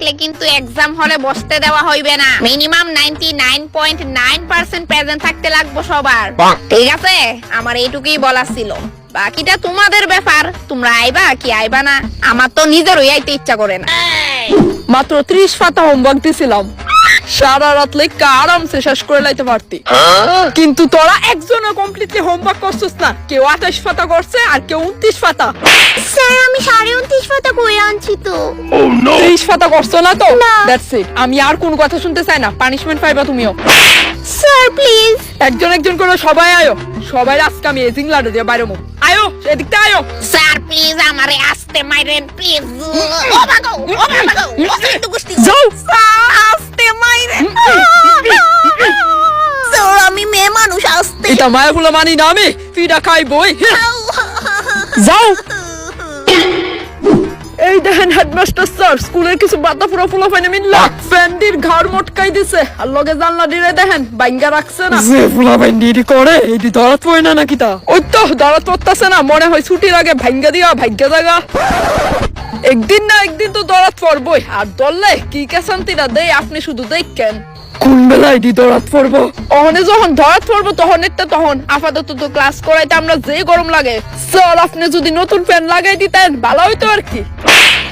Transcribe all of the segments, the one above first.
থাকলে কিন্তু এক্সাম হলে বসতে দেওয়া হইবে না। মিনিমাম 99.9% প্রেজেন্ট থাকতে লাগবে সবার। ঠিক আছে, আমার এইটুকুই বলার ছিল। বাকিটা তোমাদের ব্যাপার, তোমরা আইবা কি আইবা না। আমার তো নিজেরই আইতে ইচ্ছা করে না। মাত্র 30 পাতা হোমওয়ার্ক দিছিলাম, সারা রাত লেখা আরামসে শেষ করে লাইতে পারতি, কিন্তু তোরা একজনও কমপ্লিটলি হোমওয়ার্ক করছিস না। কেউ 28 পাতা করছে আর কেউ 29 পাতা। স্যার আমি 29.5 পাতা কই আনছি তো। 30 পাতা করছো না তো? না। দ্যাটস ইট, আমি আর কোনো কথা শুনতে চাই না। পানিশমেন্ট পাইবা তুমিও। Sir please. একজন একজন করে সবাই আয়ো, সবাই আজকে আমি এজিং লাডু দিয়ে বাইরে মো। আয়ো এদিকটা আয়ো। স্যার প্লিজ আমারে আস্তে মাইরেন প্লিজ। ও বাগো ও বাগো ও কিন্তু গুষ্টি যাও। স্যার আস্তে মাইরেন। স্যার আমি মেয়ে মানুষ আস্তে। এটা মায়াগুলো মানি না আমি, পিঠা খাইবই। যাও। এই দেখেন হেডমাস্টার স্যার, স্কুলের কিছু বাতা পুরো ফুলো ফাইনে মিললা ফ্যান্ডির ঘাড় মটকাই দিছে, আর লগে জানলা দিরে দেখেন বাইঙ্গা রাখছে না। যে ফুলা বাইন্ডি করে এইটি ধরাত পড়ে না নাকি তা? ওই তো ধরাত পড়তাছে না, মনে হয় ছুটির আগে ভাঙ্গা দিয়া ভাগ্যা জায়গা। একদিন না একদিন তো ধরাত পড়বই, আর ধরলে কি শান্তিটা দেয় আপনি শুধু দেখেন। কোন বেলায় দি ধরাত পড়বো? ওখানে যখন ধরাত পড়বো তখন একটা তখন আপাতত তো ক্লাস করাইতে আমরা যে গরম লাগে। স্যার আপনি যদি নতুন ফ্যান লাগাই দিতেন ভালো হইতো আর কি।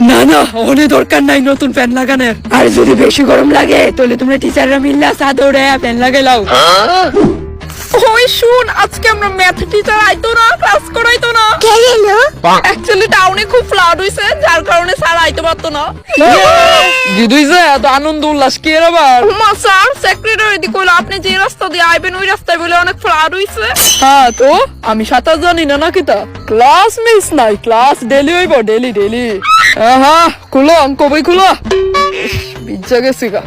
না না, ওখানে দরকার নাই নতুন ফ্যান লাগানোর। আর যদি বেশি গরম লাগে তাহলে তোমরা টিচাররা মিললা চাদরে ফ্যান লাগাইলাও। ওই শুন, আজকে আমরা ম্যাথ টিচার আইতো না, ক্লাস করাইতো না। কে গেলো? অ্যাকচুয়ালি টাউনে খুব ফ্লাড হইছে, যার কারণে স্যার আইতে পারতো না। দিদুইছে এত আনন্দ উল্লাস কি এর আবার? মা স্যার সেক্রেটারি দি কইলো আপনি যে রাস্তা দিয়ে আইবেন ওই রাস্তায় বলে অনেক ফ্লাড হইছে। হ্যাঁ তো আমি সাঁতার জানি না নাকি তা? ক্লাস মিস নাই, ক্লাস ডেলি হইব, ডেলি ডেলি। হ্যাঁ খুলো অঙ্ক বই খুলো। বিজ্জা গেছি গা।